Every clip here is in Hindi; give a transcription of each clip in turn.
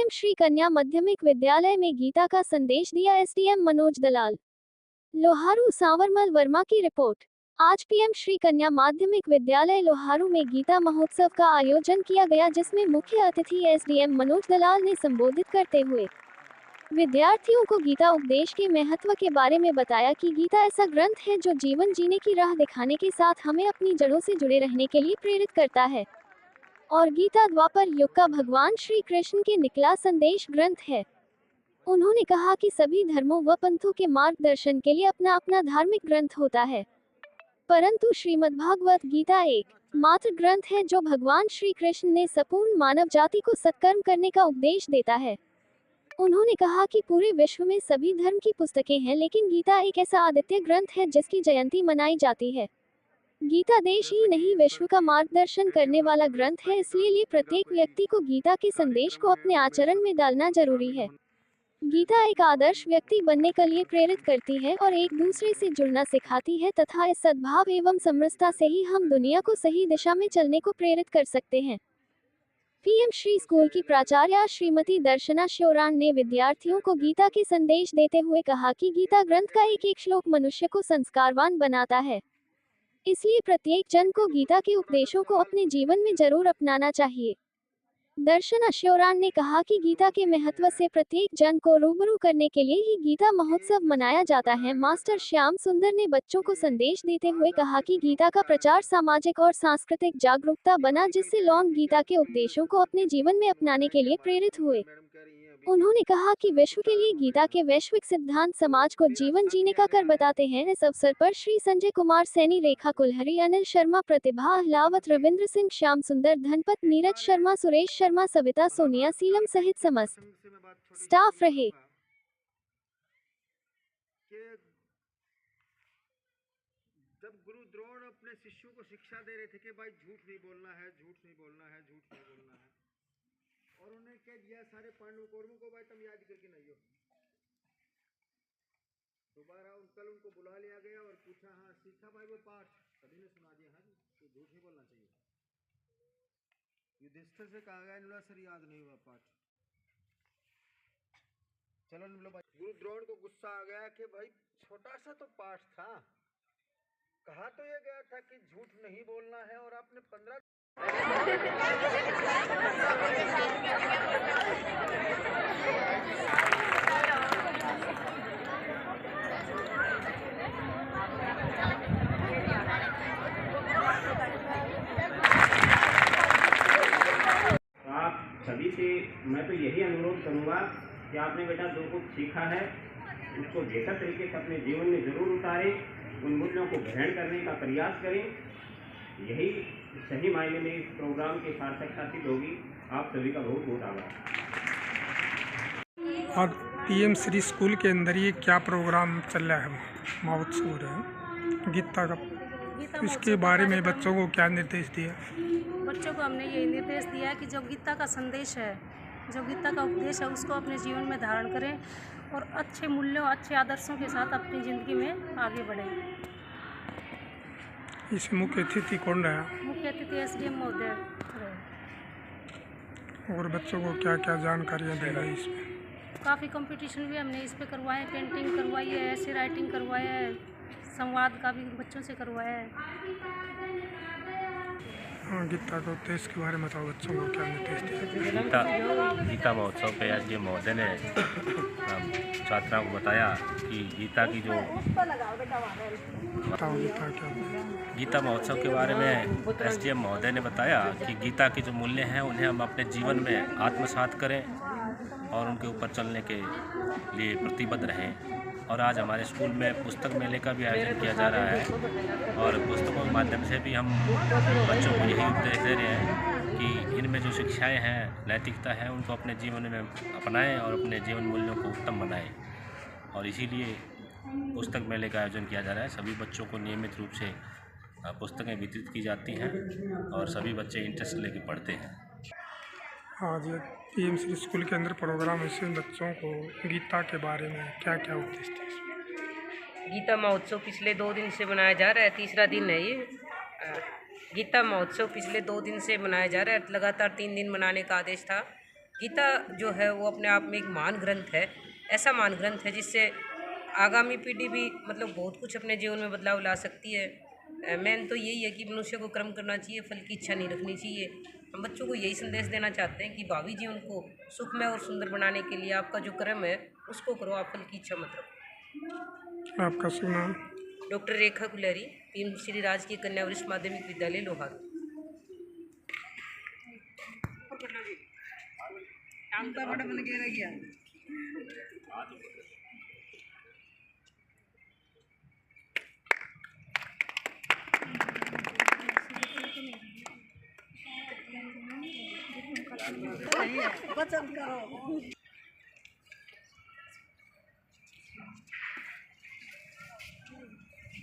पीएम श्री कन्या माध्यमिक विद्यालय में गीता का संदेश दिया एसडीएम मनोज दलाल। लोहारू सांवरमल वर्मा की रिपोर्ट। आज पीएम श्री कन्या माध्यमिक विद्यालय लोहारू में गीता महोत्सव का आयोजन किया गया, जिसमें मुख्य अतिथि एसडीएम मनोज दलाल ने संबोधित करते हुए विद्यार्थियों को गीता उपदेश के महत्व के बारे में बताया कि गीता ऐसा ग्रंथ है जो जीवन जीने की राह दिखाने के साथ हमें अपनी जड़ों से जुड़े रहने के लिए प्रेरित करता है और गीता द्वापर युग का भगवान श्री कृष्ण के निकला संदेश ग्रंथ है। उन्होंने कहा कि सभी धर्मों व पंथों के मार्गदर्शन के लिए अपना अपना धार्मिक ग्रंथ होता है, परंतु श्रीमद्भागवत गीता एक मात्र ग्रंथ है जो भगवान श्री कृष्ण ने संपूर्ण मानव जाति को सत्कर्म करने का उपदेश देता है। उन्होंने कहा कि पूरे विश्व में सभी धर्म की पुस्तकें हैं, लेकिन गीता एक ऐसा अद्वितीय ग्रंथ है जिसकी जयंती मनाई जाती है। गीता देश ही नहीं विश्व का मार्गदर्शन करने वाला ग्रंथ है, इसलिए प्रत्येक व्यक्ति को गीता के संदेश को अपने आचरण में डालना जरूरी है। गीता एक आदर्श व्यक्ति बनने के लिए प्रेरित करती है और एक दूसरे से जुड़ना सिखाती है तथा इस सद्भाव एवं समरसता से ही हम दुनिया को सही दिशा में चलने को प्रेरित कर सकते हैं। पीएम श्री स्कूल की प्राचार्य श्रीमती दर्शना श्योरान ने विद्यार्थियों को गीता के संदेश देते हुए कहा कि गीता ग्रंथ का एक एक श्लोक मनुष्य को संस्कारवान बनाता है, इसलिए प्रत्येक जन को गीता के उपदेशों को अपने जीवन में जरूर अपनाना चाहिए। दर्शना श्योरान ने कहा कि गीता के महत्व से प्रत्येक जन को रूबरू करने के लिए ही गीता महोत्सव मनाया जाता है। मास्टर श्याम सुंदर ने बच्चों को संदेश देते हुए कहा कि गीता का प्रचार सामाजिक और सांस्कृतिक जागरूकता बना, जिससे लोग गीता के उपदेशों को अपने जीवन में अपनाने के लिए प्रेरित हुए। उन्होंने कहा कि विश्व के लिए गीता के वैश्विक सिद्धांत समाज को जीवन जीने का कर बताते हैं। इस अवसर पर श्री संजय कुमार सैनी, रेखा कुलहरी, अनिल शर्मा, प्रतिभा अहलावत, रविंद्र सिंह, श्याम सुंदर, धनपत, नीरज शर्मा, सुरेश शर्मा, सविता, सोनिया, सीलम सहित समस्त स्टाफ रहे। जब गुरु द्रोण अपने शिष्यों को शिक्षा दे रहे थे कि भाई झूठ नहीं बोलना है, झूठ नहीं बोलना है, झूठ नहीं बोलना है, और उन्हें कह दिया सारे पांडव कौरवों को, भाई तुम याद करके नहीं हो। दोबारा कल उनको बुला लिया गया और पूछा, हाँ सीखा भाई वो पाठ? सभी ने सुना दिया, हाँ जी, तो झूठ नहीं बोलना चाहिए। युधिष्ठिर से कहा गया, इन्होंने सर याद नहीं हुआ पाठ। चलो बोलो भाई। गुरु द्रोण को गुस्सा आ गया कि भाई छोटा सा तो पाठ था, कहा तो ये गया था कि झूठ नहीं बोलना है, और आपने 15 आप सभी से मैं तो यही अनुरोध करूंगा कि आपने बेटा जो कुछ सीखा है उसको बेहतर तरीके से अपने जीवन में जरूर उतारें, उन मूल्यों को ग्रहण करने का प्रयास करें। यही सही मायने में इस प्रोग्राम की सार्थकता सिद्ध होगी। आप सभी का बहुत बहुत आभार। और पीएम श्री स्कूल के अंदर ये क्या प्रोग्राम चल रहा है, महोत्सव हो रहा है गीता का, इसके बारे में बच्चों को क्या निर्देश दिया? बच्चों को हमने ये निर्देश दिया है कि जो गीता का संदेश है, जो गीता का उपदेश है, उसको अपने जीवन में धारण करें और अच्छे मूल्यों, अच्छे आदर्शों के साथ अपनी ज़िंदगी में आगे बढ़ें। इसमें मुख्य अतिथि कौन रहा? मुख्य अतिथि एसडीएम महोदय रहे। और बच्चों को क्या क्या जानकारियाँ दे रही है इसमें? काफ़ी कंपटीशन भी हमने इस पे करवाए हैं, पेंटिंग करवाई है, ऐसे राइटिंग करवाया है, संवाद का भी बच्चों से करवाया है। हाँ, गीता का उपदेश के बारे में बताओ, बच्चों को क्या निर्देश दिया? गीता महोत्सव पे एसडीएम महोदय ने छात्राओं को बताया कि गीता की जो बताओ गीता क्या है? गीता महोत्सव के बारे में एसडीएम महोदय ने बताया कि गीता के जो मूल्य हैं उन्हें हम अपने जीवन में आत्मसात करें और उनके ऊपर चलने के लिए प्रतिबद्ध रहें। और आज हमारे स्कूल में पुस्तक मेले का भी आयोजन किया जा रहा है और पुस्तकों के माध्यम से भी हम बच्चों को यही उपदेश दे रहे हैं कि इनमें जो शिक्षाएं हैं, नैतिकता है, उनको अपने जीवन में अपनाएं और अपने जीवन मूल्यों को उत्तम बनाएं। और इसीलिए पुस्तक मेले का आयोजन किया जा रहा है। सभी बच्चों को नियमित रूप से पुस्तकें वितरित की जाती हैं और सभी बच्चे इंटरेस्ट लेके पढ़ते हैं। आज पीएम श्री स्कूल के अंदर प्रोग्राम है, इसमें बच्चों को गीता के बारे में क्या क्या उपदेश थे? गीता महोत्सव पिछले 2 दिन से मनाया जा रहा है, तीसरा दिन है ये। गीता महोत्सव पिछले 2 दिन से मनाया जा रहा है, लगातार 3 दिन मनाने का आदेश था। गीता जो है वो अपने आप में एक महान ग्रंथ है, ऐसा महान ग्रंथ है जिससे आगामी पीढ़ी भी मतलब बहुत कुछ अपने जीवन में बदलाव ला सकती है। मेन तो यही है कि मनुष्य को कर्म करना चाहिए, फल की इच्छा नहीं रखनी चाहिए। हम बच्चों को यही संदेश देना चाहते हैं कि भावी जीवन को सुखमय और सुंदर बनाने के लिए आपका जो कर्म है उसको करो, आप फल की इच्छा मत रखो। आपका शुभ नाम? डॉक्टर रेखा गुलेरी, पीएम श्री राजकीय कन्या वरिष्ठ माध्यमिक विद्यालय लोहारू।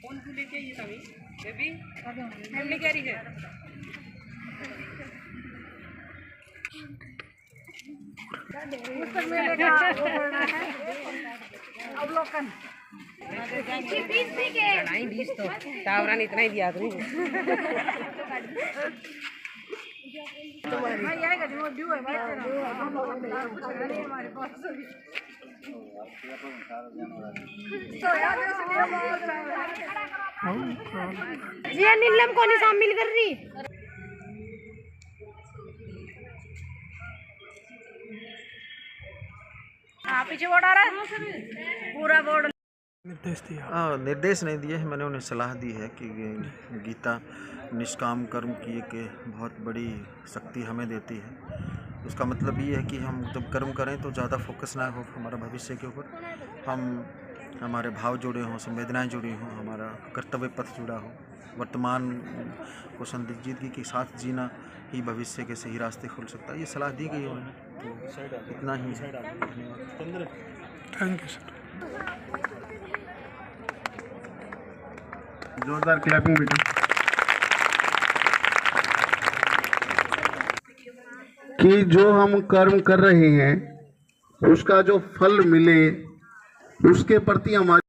कौन तू लेके आई है बेबी? मम्मी कह रही है नहीं, बीस तो टावरान इतना ही दिया करूँ। जी नीलम को नहीं शामिल कर रही। पीछे बोर्ड आ रहा है, पूरा बोर्ड। निर्देश दिया? निर्देश नहीं दिए हैं, मैंने उन्हें सलाह दी है कि गीता निष्काम कर्म की एक बहुत बड़ी शक्ति हमें देती है। उसका मतलब ये है कि हम जब कर्म करें तो ज़्यादा फोकस ना हो हमारा भविष्य के ऊपर, हमारे भाव जुड़े हों, संवेदनाएं जुड़ी हों, हमारा कर्तव्य पथ जुड़ा हो, वर्तमान को संजीदगी के साथ जीना ही भविष्य के सही रास्ते खोल सकता है। ये सलाह दी गई है उन्हें, तो इतना ही है। Thank you sir. जोरदार क्लैपिंग बेटा। कि जो हम कर्म कर रहे हैं उसका जो फल मिले उसके प्रति हमारी